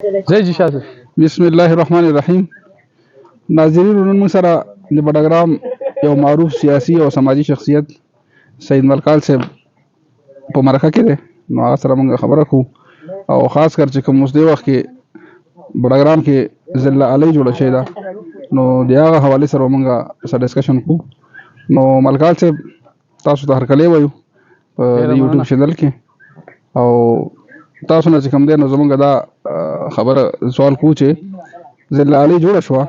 زي جي شاسف. بسم الله الرحمن الرحیم. ناظرین نن موږ سره د بډاګرام یو معروف سیاسي او سماجي شخصیت سید ملکال صاحب په مرکه کې دی، نو هغه سره موږ خبره کوو او خاص کر چې کوم اوس دې وخت کې بډاګرام کې ضلع علي جوړه شوې ده، نو د هغه حوالې سره موږ سره ډسکشن کوو. نو ملکال صاحب تاسو ته هرکلی وایو په د یوټیوب چینل کې، او تاسو نه چې کوم دی نو زمونږ دا خبره سوال کوو چې ضلع علي جوړه شوه،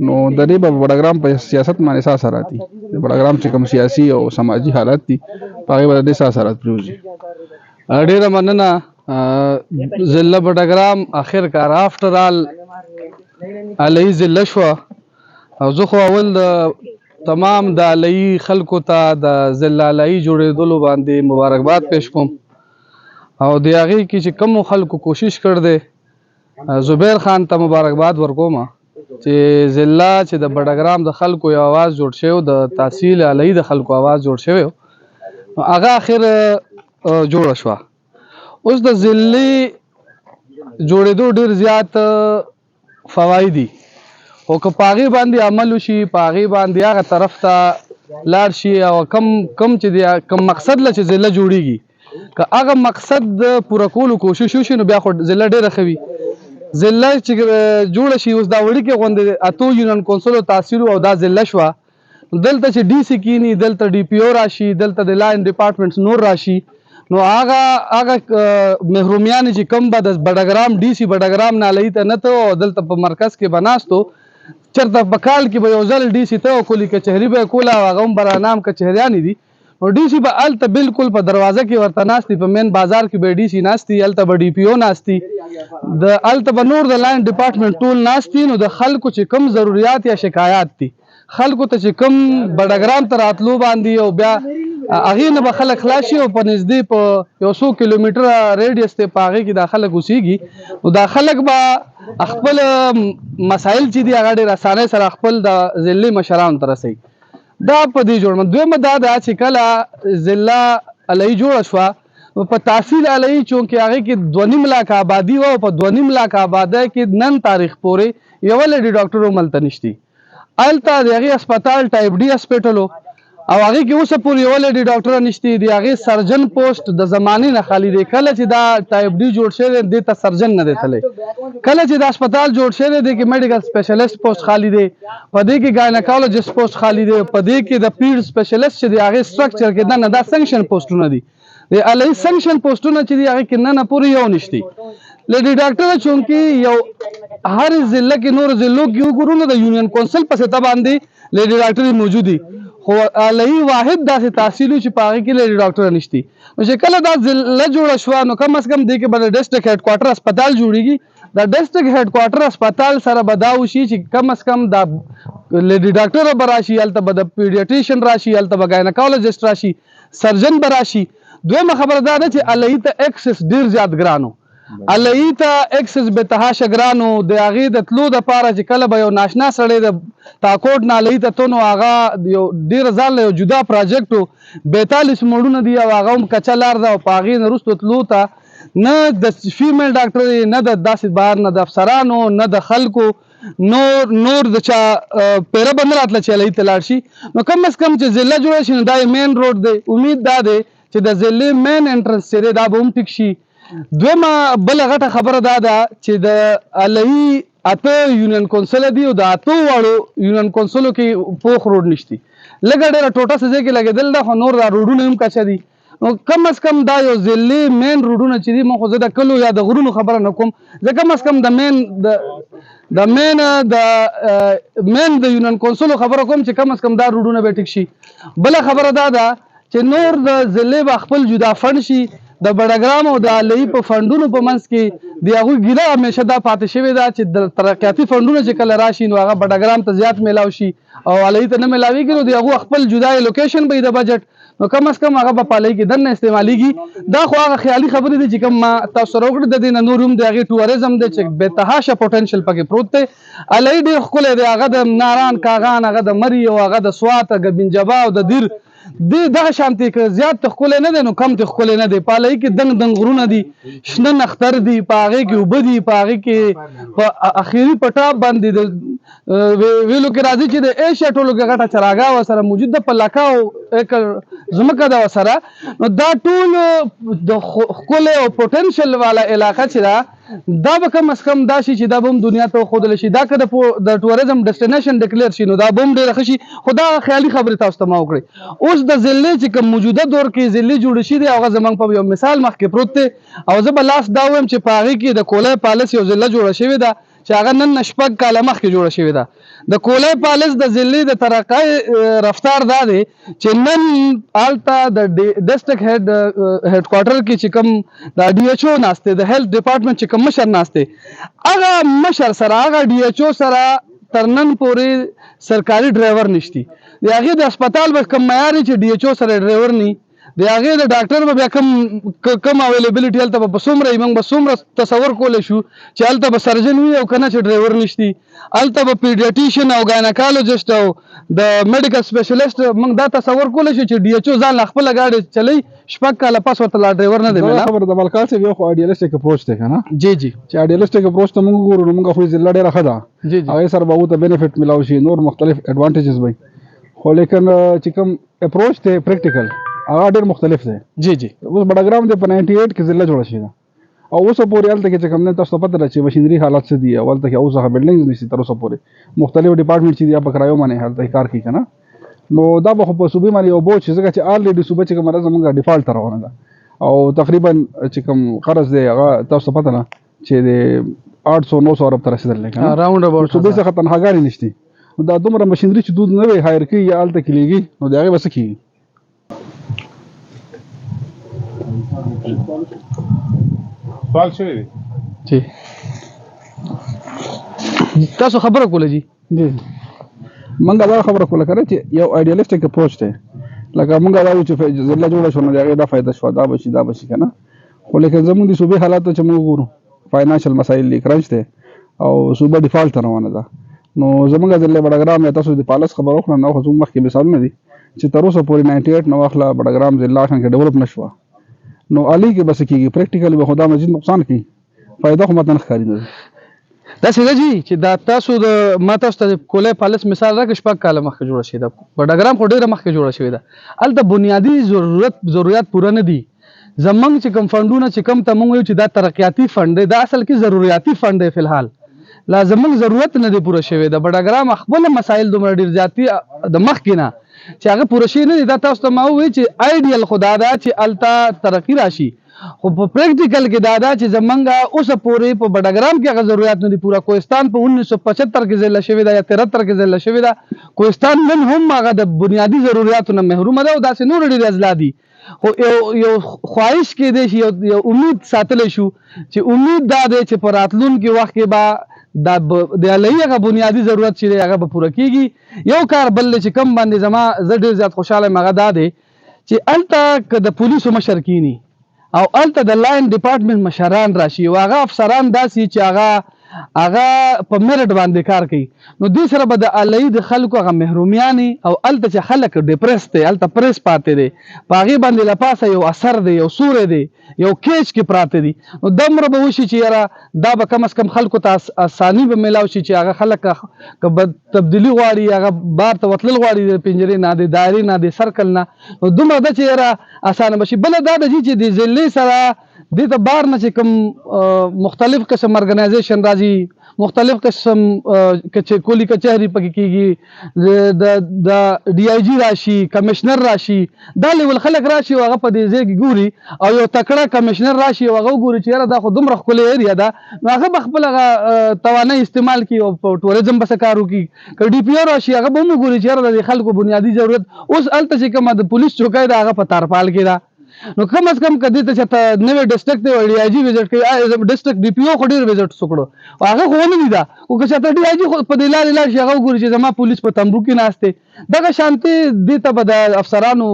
نو د دې به بډاګرام په سیاست باندې څه اثرات دي؟ د بډاګرام چې کوم سیاسي او سماجي حالات دي په هغې به د دې څه اثرات پرېوځي؟ ډیره مننه. ضلع بډاګرام اخر کار آفټر آل علي ضلع شوه، او زه خو اول د تمام د علي خلکو ته د ضلع علي جوړېدلو باندې مبارکباد پیش کوم، او د هغې کې چې کومو خلکو کوشش کړ دی زبیر خان ته مبارکباد ورکوم چې ضلع چې د بډاګرام د خلکو یو آواز جوړ شوی، د تحصیل علي د خلکو آواز جوړ شوی، هغه اخر جوړه شوه. اوس د ضلع جوړېدو ډېر زیات فواید دي، خو که په هغې باندې عمل وشي، په هغې باندې هغه طرف ته لاړ شي، او کم چې دی کم مقصد له چې ضلع جوړېږي که هغه مقصد د پوره کولو کوشش وشي، نو بیا خو ضلع ډېره ښه وي. ضلع چې جوړه شي، اوس دا وړوکې غوندې اتو یونین کونسلو تحصیلو او دا ضلع شوه، دلته چې ډي سي کینی، دلته ډي پی او راشي، دلته د لاین ډپارټمنټس نور راشي، نو هغه محرومیان چې کم به د بډاګرام ډي سي بډاګرام نه علي ته نه ته، او دلته په مرکز کې به ناستو، چېرته په کال کې به یو ځل ډي سي ته او کلي کچهري به یې کوله، او هغه هم برانام کچهریانې دي، نو ډي سي به هلته بالکل په دروازه کې ورته ناستي، په مین بازار کې به ډي سي ناستي، هلته به ډي پی او ناستي، هلته به نور د لاین ډپارټمنټ ټول ناستي، نو د خلکو چې کم ضروریات یا شکایات دي خلکو ته چې کم بډاګرام ته راتلو باندې، او بیا هغې نه به خلک خلاص شي، او په نږدې په 100 کیلومیټره ریډیس دی په هغې کې دا خلک اوسېږي، نو دا خلک به خپل مسایل چې دي هغه ډېر اسانۍ سره خپل د ضلع مشرانو ته رسوي. دا په دې جوړ دویمه دا ده چې کله ضلع علي جوړه شوه، په تحصیل علي چونکې هغې کې 2.5 لاک آبادي وه، او په 2.5 لاک آبادۍ کې نن تاریخ پورې یوه لیډي ډاکټر هم هلته نشتي. هلته د هغې هسپتال ټایپ ډي هسپټل و، او هغې کې اوسه پورې یوه لیډي ډاکټره نشتي، د هغې سرجن پوسټ د زمانې نه خالي دی. کله چې دا ټایپ ډي جوړ شوی دی دې ته سرجن نه دی تللی، کله چې دا هسپتال جوړ شوی دی دې کې میډیکل سپیشلیسټ پوسټ خالي دی، په دې کې ګاینیکالوجسټ پوسټ خالي دی، په دې کې د پیډ سپیشلیسټ چې دی هغې سټرکچر کې نه دا سنکشن پوسټونه دي، د علي سنکشن پوسټونه چې دي هغې کې نه پورې یو نشتي. لیډي ډاکټره چونکې یو هر ضلع کې نور ضلعو کې وګورو نو د یونین کونسل په سطح باندې لیډي ډاکټرې موجودي، خو علي واحد داسې تحصیل و چې په هغې کې لیډي ډاکټره نشتي. نو چې کله دا ضلع جوړه شوه، نو کم از کم دې کې به د ډسټرکټ هیډ کوارټر هسپتال جوړېږي، د ډسټرکټ هیډ کوارټر هسپتال سره به دا وشي چې کم از کم دا لیډي ډاکټره به راشي، هلته به د پیډیاټریشن راشي، هلته به ګاینیکالوجسټ راشي، سرجن به راشي. دویمه خبره دا ده چې علي ته اکسس ډېر زیات ګران و، علي ته اکسس بې تحاشه ګران و، د هغې د تلو دپاره چې کله به یو ناشنا سړی د تاکوټ نه علي ته ته، نو هغه یو ډېره ځان له یو جدا پراجکټ و، 42 موډونه دي، او هغه هم کچه لار ده، او په هغې نه وروستو تلو ته نه د فیمیل ډاکټر نه د داسې بهر نه د افسرانو نه د خلکو نور د چا پیره به نه راتله چې علي ته لاړ شي. نو کم از کم چې ضلع جوړه شي، نو دا یې مین روډ دی. امید دا دی چې د ضلع مین انټرنس چې دی دا به هم ټیک شي. دویمه بله غټه خبره دا ده چې د علي 8 یونین کونسله دي، او د 8 واړو یونین کونسلو کې پوخ روډ نشتی، لږه ډېره ټوټه څه ځای کې لګېدل ده، خو نور دا روډونه هم کچه دي. نو کم از کم دا یو ضلع مین روډونه چې دي، خو زه د کلو یا د غرونو خبره نه کوم، زه کم از کم د مین د یونین کونسلو خبره کوم چې کم از کم دا روډونه به ټیک شي. بله خبره دا ده چې نور د ضلع به خپل جدا فنډ شي، د بډاګرام او د علي په فنډونو په منځ کې د هغوی ګیله همیشه دا پاتې شوې ده چې د ترقیاتي فنډونه چې کله راشي، نو هغه بډاګرام ته زیات میلاو شي او علي ته نه میلاویږي، نو د هغو خپل جدا لوکیشن به وي د بجټ، نو کم از کم هغه به په علي کې دننه استعمالیږي. دا خو هغه خیالي خبرې دي چې کوم ما تاسو سره وکړې، د دې نه نور هم د هغې ټوریزم دی چې بې تحاشه پوټنشل پکې پروت دی. علي ډېر ښکلی دی، هغه د ناران کاغان، هغه د مري، او هغه د سوات، ګبین جبا او د دیر دې دغه شانتي که زیات ښکلی نه دی نو کم ته ښکلی نه دی. په هلهیي کې دنګ دنګ غرونه دي، شنه نختر دي، په هغې کې اوبه دي، په هغې کې په اخري په ټاپ باندې د ویلو کې راځي چې د ایشیا ټولو کې غټه چراګاه ورسره موجود ده، په لکاو ایکړ ځمکه ده ورسره. نو دا ټول د ښکلی او پوټنشل والا علاقه چې ده دا به کم از کم دا شي چې دا به هم دنیا ته وښودلی شي. دا که د ټوریزم ډیسټینیشن ډکلیر شي نو دا به هم ډېره ښه شي. خو دا خیالي خبرې تاسو ته ما وکړې. اوس د ضلعې چې کوم موجوده دور کې ضلعې جوړې شوي دي هغه زموږ په یو مثال مخکې پروت دی، او زه به لاس دا ووایم چې په هغې کې د کولی پالس یو ضلع جوړه شوې ده چې هغه نن نه 6 کاله مخکې جوړه شوې ده. د کولی پالس د ضلعې د ترقۍ رفتار دا دی چې نن هلته د ډسټرکټ هیډ کوارټر کې چې کوم د ډي ایچ او ناست دی، د هیلث ډپارټمنټ چې کوم مشر ناست دی، هغه مشر سره هغه ډي ایچ او سره تر نن پورې سرکاري ډرایور نشتی. د هغې د هسپتال به کوم معیار چې ډي ایچ او سره ډرایور نی، د هغې د ډاکټر به بیا کم اویلیبلیټي هلته به څومره وي، موږ به څومره تصور کولی شو چې هلته به سرجن وي او که نه چې ډرایور نشتی. هلته به پیډیاټیشن او ګایناکالوجسټ او د میډیکل سپیشلیسټ موږ دا تصور کولی شو چې ډي ایچ او ځان له خپله گاډي چلی 6 کاله پس ورته لا ډرایور نه دی میلا. خبر د ملکال صاحب یو خو ایډیالسټک اپروچ دی که نه؟ جی جی چې ایډیالسټک اپروچ ته موږ وګورو نو موږ خو ضلع ډېره ښه ده، جی جی هغې سره به هغو ته بینیفټ میلاو شي، نور مختلف ایډوانټیجز وي، خو لیکن چې کوم اپروچ دی پریکټیکل هغه ډېر مختلف دی. جی جی اوس بډګرام دی په 98 کې ضلع جوړه شوې ده، او اوسه پورې هلته کې چې کوم دی تاسو ته پته ده چې مشینري حالات څه دي، او هلته کې اوس هغه بلډینګز نشي تر اوسه پورې. مختلف ډپارټمنټ چې دي هغه په کرایو باندې هلته کار کوي که نه، نو دا به خو په صوبې باندې یو بوج شي، ځکه چې آلریډي صوبه چې کومه ده زموږ ډیفالټ ته روانه ده، او تقریبا چې کوم قرض دی هغه تاسو ته پته ده چې د 800-900 ارب ته رسېدلی که نه، راونډ اباوټ صوبې څخه تنخواګانې نشتي. نو دا دومره مشینري چې دود نه وي هایر کړي یا هلته کې لېږي نو د هغې به څه کېږي؟ سوال شوی دی جی تاسو خبره کوله جی. جی موږ دا خبره کوله که نه چې یو ایډیالسټک اپروچ دی، لکه موږ وایو چې ضلع جوړه شوه نو د هغې دا فایده شوه، دا به شي دا به شي که نه، خو لیکن زموږ د صوبې حالات ته چې موږ وګورو فاینانشل مسایل دي، کرنچ دی او صوبه ډیفالټ ته روانه ده. نو زموږ ضلع بډګرام یا تاسو د پالس خبره وکړه نو خو زموږ مخکې مثالونه دي چې تر اوسه پورې 98 نه واخله بډګرام ضلع شان کې ډیولپ نه شوه، نو علي کې به څه کېږي؟ پریکټیکلی به خو دا مزید نقصان کوي، فایده خو ماته نه ښکارېده. داسې ده جی چې دا تاسو د ما تاسو ته کولی پالس مثال راکړه 6 کاله مخکې جوړه شوې ده، بډګرام خو ډېره مخکې جوړه شوې ده. هلته بنیادي ضرورت پوره نه دي. زمونږ چې کوم فنډونه چې کوم ته موږ وایو چې دا ترقیاتي فنډ دی، دا اصل کې ضروریاتي فنډ دی. فلحال لا زمونږ ضرورت نه دی پوره شوی د بډګرام خپل مسایل دومره ډېر زیاتي د مخکې نه چې هغه پوره شوي نه دي. دا تاسو ته ما ووایي چې آیډیل خو دا ده چې هلته ترقي راشي، خو په پریکټیکل کې دا ده چې زمونږ اوسه پورې په بډګرام کې هغه ضرورت نه دي پوره. کوهستان په 1975 کې ضلع شوې ده یا 73 کې ضلع شوې ده. کوهستان نن هم هغه د بنیادي ضرورتو نه محرومه ده او داسې نور ډېرې اضلاع دي. خو یو خواهش کېدی شي یو امید ساتلی شو چې امید دا دی چې په راتلونکي وخت کې به د الهي هغه بنیادي ضرورت چې دی هغه به پوره کېږي. یو کار بل دی چې کم باندې زما زه ډېر زیات خوشحاله یم هغه دا دی چې هلته که د پولیسو مشر کینی او هلته د لاین ډپارټمنټ مشران راشي او هغه افسران داسې چې هغه په میرټ باندې کار کوي، نو دوی سره به د الهي د خلکو هغه محرومیانې او هلته چې خلک ډپریس دی، هلته پریس پاتې دی، په هغې باندې له پاسه یو اثر دی، یو سوری دی، یو کیچ کې پراته دي، نو دومره به وشي چې یاره دا به کم از کم خلکو ته اساني به میلاو شي چې هغه خلک که تبدیلي غواړي، هغه بار ته وتلل غواړي د پنجرې نه، د دایرې نه، د سرکل نه، نو دومره ده چې یاره اسانه به شي. بله دا ده چې د ضلعې سره دې ته بار نه چې کوم مختلف قسم ارګنایزیشن راځي، مختلف قسم کولی کچهري پکې کېږي، د ډي آی جي راشي، کمشنر راشي، دا لیول خلک راشي او هغه په دې ځای کې ګوري، او یو تکړه کمشنر راشي او هغه وګوري چې یاره دا خو دومره ښکلې ایریا ده، نو هغه به خپل هغه توانایي استعمال کړي او په ټوریزم به څه کار وکړي. که ډي پي او راشي هغه به هم وګوري چې یاره د خلکو بنیادي ضرورت اوس هلته چې کومه د پولیس چوکۍ ده هغه په تارپال کې ده، نو کم از کم کدی ته چې نوې ډیسټریکټ دی ډي آی جی وزټ کوي ډیسټریکټ ډي پی او خو ډیر وزټ سکړو هغه خو نه دی دا او که چې ډي آی جی په دې لارې لاړ شي هغه وګوري چې زما پولیس په تمبو کې ناشته دغه شانتي دې ته به د افسرانو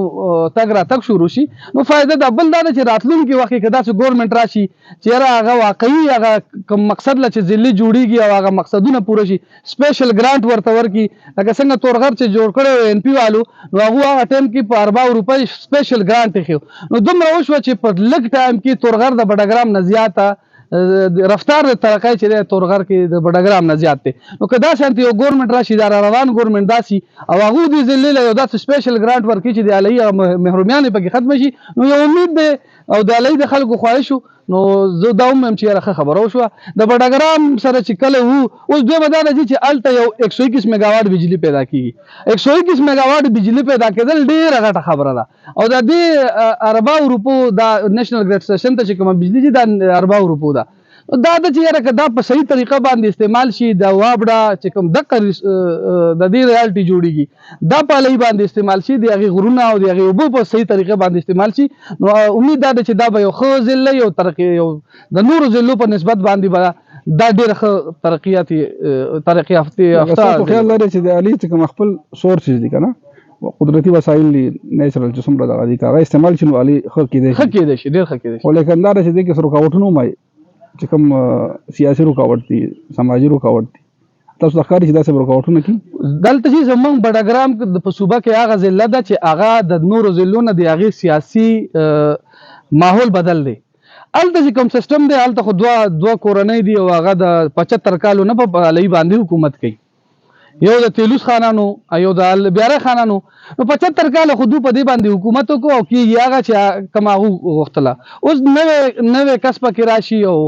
تګ را تګ شروع شي نو فائدہ د بل دا چې راتلونکي وخت کې دا چې ګورنمنت راشي چې هغه واقعي هغه کوم مقصد لا چې ځلې جوړیږي او هغه مقصدونه پوره شي سپیشل ګرانټ ورته ورکي لکه څنګه تورغر چې جوړ کړو ان پی والو نو هغه ټیم کې په 40 روپۍ سپیشل ګرانټ خو نو دومره وشو چې په لږ ټایم کې تورغر د بډګرام نه زیاته رفتار د ترقای چې د تورغر کې د بډګرام نه زیات دی نو کدا شانتي یو ګورنمنت راشي دا روان ګورنمنت داسي او هغه دې ذلیل یو داسې سپیشل ګرانټ ورکړي چې د علي محرومیان پکې ختم شي نو یو امید دی او د علي د خلکو خواهشو نو زه دا هم چې راخه خبره وشو د بډګرام سره چې کله وو اوس دوی مدار چې الته یو 121 میگاواټ بجلی پیدا کیږي 121 میگاواټ بجلی پیدا کېدل ډیره غټه خبره ده او د دې اربا روپو د نېشنل ګریډ سټیشن ته چې کوم بجلی دي د اربا روپو ده دا د چې یاره دا په صحیح طریقه باندې استعمال شي د وابډا چې کوم دغه د دې ریالټي جوړیږي دا په لای باندې استعمال شي د هغه غرونه او د هغه وبو په صحیح طریقه باندې استعمال شي نو امید ده چې دا به یو خو ځل یو ترقی یو د نور ځلو په نسبت باندې دا ډېر ترقیاتي تاسو خیال لري چې د علي چې کوم خپل سورسز دي کنه قدرتي وسایل دي نېچرل چې څومره دغه دي هغه استعمال شنو علي خو کېدای شي ډېر ښه کېدای شي ولیکن دا چې د کې رکاوټونه مای چې کوم سیاسي رکاوټ دي سماجی رکاوټ دي تاسو ښکاري چې داسې رکاوټونه کی دلته چې زمونږ بډګرام په صوبه کې هغه ضلع ده چې هغه د نورو ضلعونو د هغې سیاسي ماحول بدل دی هلته چې کوم سیستم دی هلته خو دوه کورنۍ دي او هغه د 75 کالو نه په علي باندې حکومت کوي یو د تیلوس خانانو یو د بیاره خانانو نو 75 کاله خو دوی په دې باندې حکومت وکړو او کېږي هغه چې کوم هغه غوښتله اوس نوې کس پکې راشي او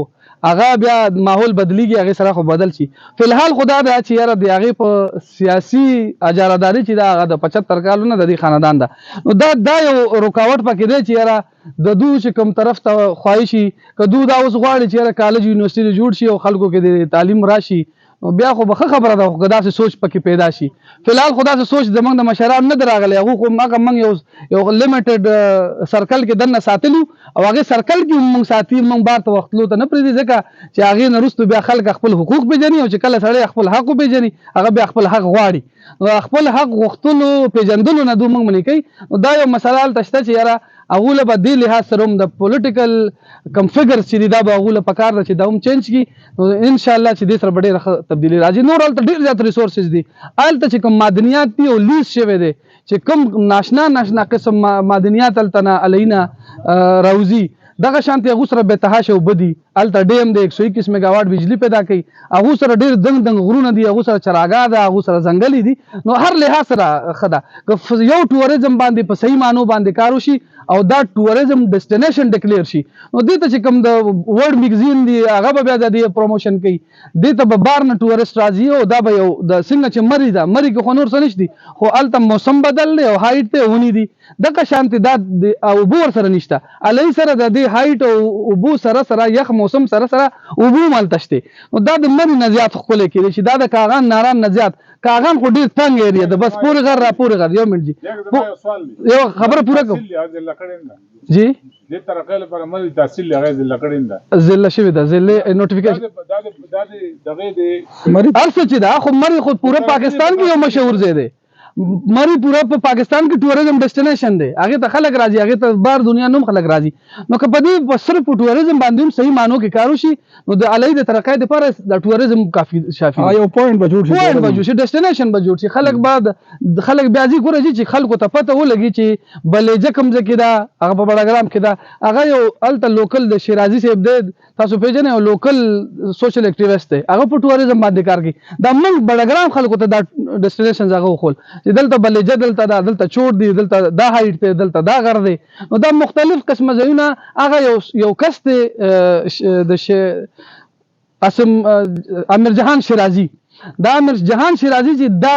هغه بیا ماحول بدلیږي هغه سره خو بدل شي فلحال خدا دا چې یاره د هغې په سیاسي اجارهداري چې دا هغه د 75 کالو نه د دې خاندان ده نو دا یو رکاوټ پکې دی چې یاره د دوی چې کوم طرف ته خواهشي که دوی دا اوس غواړي چې یاره کالج یونیورسټي جوړ شي او خلکو کې د تعلیم راشي بیا خو به خبره ده خو داسې سوچ پکې پیدا شي فلحال خو داسې سوچ زموږ د مشرانو نه دی راغلی هغوی خو موږ یو لیمیټډ سرکل کې دننه ساتلي او هغې سرکل کې موږ ساتي موږ بار ته وختلو ته نه پرېږدي ځکه چې هغې نه وروسته بیا خلک خپل حقوق پېژني او چې کله سړی خپل حق وپېژني هغه بیا خپل حق غواړي خپل حق غوښتلو پېژندلو نه دوی موږ منې کوي نو دا یو مسله هلته شته چې یاره هغوی له به دې لحاظ سره هم د پولیټیکل کم فګرز چې دي دا به هغوی له پکار ده چې دا هم چینج کړي نو انشاءالله چې دې سره به ډېره ښه تبدیلي راځي نور هلته ډېر زیات ریسورسز دي هلته چې کوم معدنیات دي او لیز شوی دی چې کوم ناشنا قسم معدنیات هلته نه علي نه راوځي دغه شانتي هغو سره بېتحاشه اوبه دي هلته ډیم دی 121 میگاواټ بجلی پیدا کوي هغو سره ډېر دنګ غرونه دي هغو سره چراګاه ده هغو سره ځنګلې دي نو هر لحاظ سره ښه ده که یو ټوریزم باندې په صحیح معنو باندې کار وشي او دا ټوریزم ډیسټینیشن ډکلیر شي نو دې ته چې کوم د ورلډ میګزین دی هغه به بیا د دې پروموشن کوي دې ته به بار نه ټورسټ راځي او دا به یو د څنګه چې مري ده مري کې خو نور څه نشته خو هلته موسم بدل دی او هایټ دی ونې دي دغه شانتي دا اوبه ورسره نشته علي سره د دې هایټ او اوبو سره یخ موسم سره اوبه هم هلته شته نو دا د مري نه زیات ښکلی کېدی شي دا د کاغان ناران نه زیات کاغان خو ډېر تنګ ایریا ده بس پورې غر را پورې غر یو منټ جي یو خبره پوره کوم جی دې ترقه لپاره مې تحصیل هغه ضلع کړین ده ضلع شوی ده ضلع نوټیفیکیشن دا دغه دې ارڅ چې دا خو مری خو پوره پاکستان کې یو مشهور ځای دی مری پورا په پاکستان کې ټوریزم ډیسټینیشن دی هغه ته خلک راځي هغه ته بار دنیا نوم خلک راځي نو که په دې صرف ټوریزم باندې هم صحیح مانو کې کار وشي نو د علي د ترقۍ لپاره د ټوریزم کافي شافي یو پوینټ به جوړ شي ډیسټینیشن به جوړ شي خلک بعد خلک بیا ځي ګوري چې خلکو ته پته ولګي چې بلېجه کوم ځکه دا هغه په بډګرام کې دا هغه یو الته لوکل د شیرازي صاحب دی تاسو پیژنئ او لوکل سوشل اکټیویسټ دی هغه په ټوریزم باندې کار کوي دا موږ بډګرام خلکو ته دا ډیسټینیشنز هغه وخول چې دلته بلېجه دلته چور دی دلته دا هایټ دی دلته دا غر دی نو دا مختلف قسمه ځایونه هغه یو کس دی د قاسم امیر جهان شیرازي دا امیر جهان شیرازي چې دا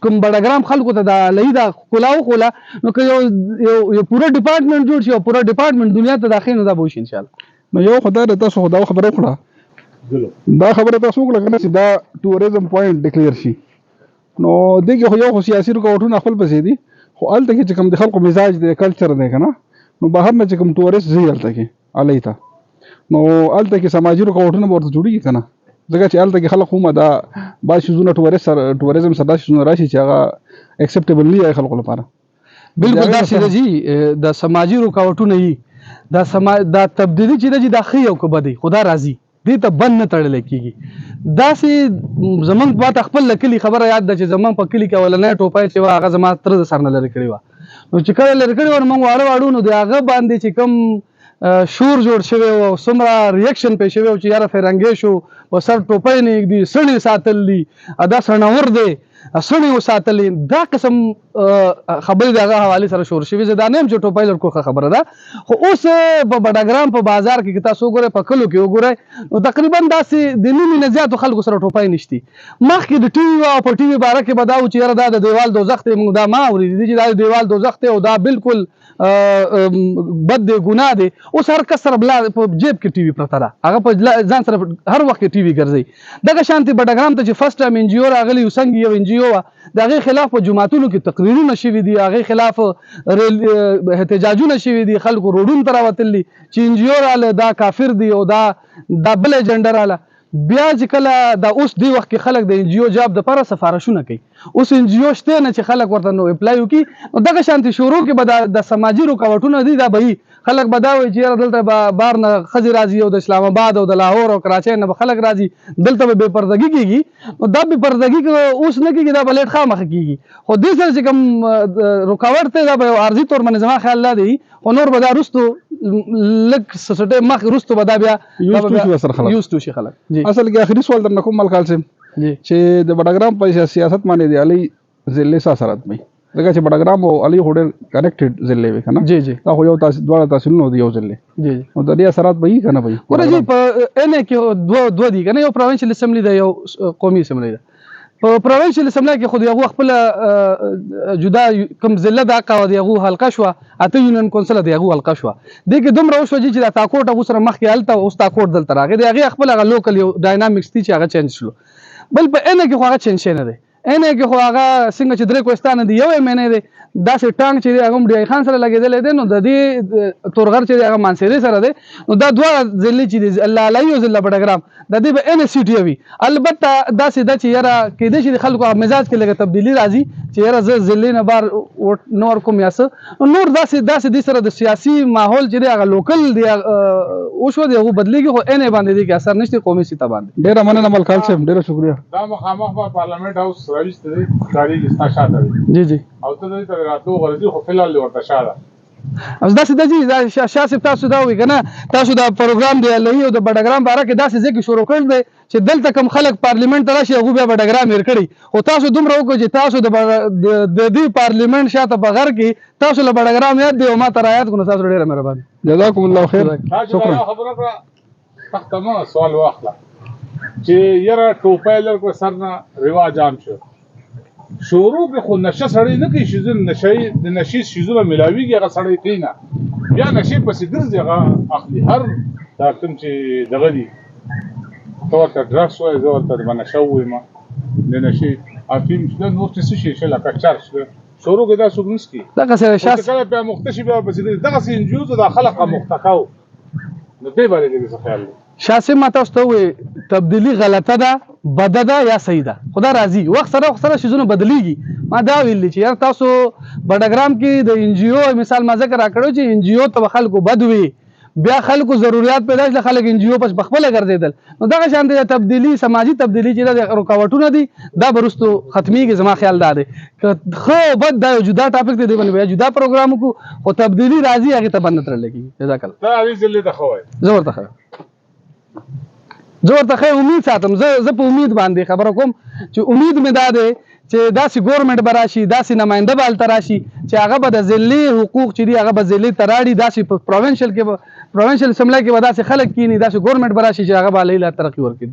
کوم بډګرام خلکو ته دا علي دا ښکلا وښوله نو که یو پوره ډپارټمنټ جوړ شي او پوره ډپارټمنټ دنیا ته داخل نو دا به وشي انشاءالله نو یو خدای تاسو خدا خبره وکړه دا خبره تاسو وکړه کنه چې دا ټوریزم پوینټ ډیکلیئر شي نو دغه خو یو سیاسي رکاوټونه خپل پسې دي خو الته کې چې کوم د خلکو مزاج دی کلچر دی کنه نو بهر نه چې کوم ټورست ځي هلته کې الۍ ته نو هلته کې سماجي رکاوټونه به ورته جوړېږي که نه ځکه چې هلته کې خلک خو دا بعض شیزونه ټوریزم سره داسې شیزونه راشي چې هغه اکسپټیبل نه وي خلکو لپاره بالکل داسې ده جي د سماجي رکاوټونه یي دا تبدیلي چې ده جي دا ښه یو که بدی خو دا راځي دې ته بند نه تړلی کېږي داسې زمونږ ماته خپل له کلي خبره یاد ده چې زمونږ په کلي کې اولنی ټوپی چې وه هغه زما تره د سر نه لرې کړې وه نو چې کله لرې کړې وه نو موږ واړه واړو نو د هغه باندې چې کوم شور جوړ شوی و او څومره ریاکشن پې شوی و چې یاره فرنګې شو په سر ټوپی نه ږدي سړي ساتل دي دا سړنور دی سړي وساتلې دا قسم خبرې د هغه حوالې سره شور شوي زه دا نه یم چې ټوپی لرکوښه خبره ده خو اوس په بډګرام په بازار کې که تاسو وګورئ په کلو کې وګورئ نو تقریبا داسې د نیمې نه زیاتو خلکو سره ټوپی نشتي مخکې د ټي وي او په ټي وي باره کې به دا و چې یاره دا د دیوال دوزخ دی موږ دا ما اورېدي چې دا د دیوال دوزخ دی او دا بالکل بد دی ګناه دی اوس هر کس سره بلا په جیب کې ټي وي پرته ده هغه په ځان سره هر وخت کې ټي وي ګرځوي دغه شانتې بډګرام ته چې فرسټ ټایم ان جي او راغلی وسنګ یو ان جي او وه د هغې خلاف په جوماتونو کې تقریرونه شوي دي هغې خلاف احتجاجونه شوي دي خلکو روډونو ته راوتلي چې ان جي او راله دا کافر دی او دا بل ایجنډه راله بیا چې کله دا اوس دې وخت کې خلک د ان جي او جاب دپاره سفارشونه کوي اوس ان جي او شته نه چې خلک ورته نو اپلای وکړي نو دغه شانتې شروع کې به د سماجي رکاوټونه دي دا به وي خلک به دا وایي چې یاره دلته به بار نه ښځې راځي او د اسلام آباد او د لاهور او کراچۍ نه به خلک راځي دلته به بې پردګي کېږي نو دا بې پردګي اوس نه کېږي دا به لیټ خامخه کېږي خو دې سره چې کوم رکاوټ دی دا به یو عارضي طور باندې زما خیال دا دی خو نور به دا وروستو لږ څه ټایم مخکې وروستو به دا بیا یوز ټو شي خلک اصل کې آخري سوال درنه کوم ملکال صاحب چې د بډګرام په سیاست باندې د علي ضلع څه اثرات وي ځکه چې بډګرام او علي خو ډېر کنیکټډ ضلع وي که نه جی جی دا خو یو دواړه تحصیلونه دي یو ضلع جی نو د دې اثرات به وي که نه به وي ګوره جی په ان کې دوه دي که نه یو پروینشل اسمبلی ده یو قومي اسمبلی ده په پروینشل اسمبلی کې خو د هغو خپله جدا کوم ضلع د حقه د هغو حلقه شوه 8 یونین کونسله د هغو حلقه شوه دې کې دومره وشوه چې دا تاکوټ هغو سره مخکې هلته اوس تاکوټ دلته راغی د هغې خپل هغه لوکل یو ډاینامیکس دي چې هغه چینج شلو بل په ان کې خو هغه چینج شوی نه دی ان کې خو هغه څنګه چې درې کوهستانه دی یو ایم ان ای دی داسې ټانک چې دی هغه هم ډي آی خان سره لګېدلی دی نو د دې تورغر چې دی هغه مانسیري سره دی نو دا دواړه ضلع چې دي علایي او ضلع بډګرام د دې به ان ای سیټ وي البته داسې ده چې یاره کېدای شي د خلکو مزاج کې لږه تبدیلي راځي چې یاره زه ضلع نه بار نه ورکوم یا څه نور داسې دې سره د سیاسي ماحول چې دی هغه لوکل دی وشو دی هغه بدلېږي خو ان ای باندې دی کې اثر نشته قومي سیته باندې ډېره مننه ملکال صاحب ډېره شکریه دا مخامخ په پارلیمنت هاوس راويست دی تاریخ استا شاته جی جی او ته دې ته راتلو غرضی خو فلال ورته شاته اوس داسې ده چې شاسب تاسو دا وایي که نه تاسو دا پروګرام دی علایي او د بډګرام باره کې داسې ځای کې شروع کړی دی چې دلته کوم خلک پارلیمنت ته راشي هغوی بیا بډګرام هېر کړي خو تاسو دومره وکړو چې تاسو د دې پارلیمنت شاته په غر کې تاسو له بډګرام یاد دی او ما ته رایاد کړو تاسو ډېره مهرباني جزاکم الله خیر شکرا خبره کړه تختمه سوال واخله چې یاره ټوپی لرکو سر نه رواج عام شو شروع به خو نشه سړی نه کوي شیزونه د نشي شیزونه ملاویږي هغه سړی کوي نه بیا نشي پسې ګرځي هغه اخلي هر دا کوم چې دغه دي ته ورته ډرګس وایي زه ورته د نشه ووایم د نشي افیم شته نور څه شي شته لکه چرس شروع کې دا څوک نسکي دغسې چې کله بیا مختشي بیا پسې دغسې انجوز د خلق مختکاو نو دې باندې دې څه خیال دی شاسم ما تاسو ته وایي تبدیلي غلطه ده بده ده یا صحیح ده خدا راځي وخت سره شیزونه بدلیږي ما دا ویلي چې یار تاسو بډګرام کې د ان جی او مثال ما ذکر راکړو چې ان جی او ته خلکو بد وي بیا خلکو ضرورت پیدا شي خلک ان جی او پس بخپله ګرځېدل نو دغه شان د تبدیلي سماجي تبدیلي چې د رکاوټونه دي دا برستو ختميږي زما خیال دا دی که خو بد دا جدا ټاپک دی باندې بیا جدا پروګرام کو خو تبدیلی راځي هغه ته باندې تر لګي جزاک الله دا علي ځلې ته خوای زه ورته امید ساتم زه په امید باندې خبره کوم چې امید مې دا دی چې داسې ګورنمنټ به راشي داسې نماینده به هلته راشي چې هغه به د ضلعي حقوق چې دي هغه به ضلعي ته راړي داسې په پروینشل اسمبلی کې به داسې خلک کینی داسې ګورنمنټ به راشي چې هغه به علیه ترقي ورکړي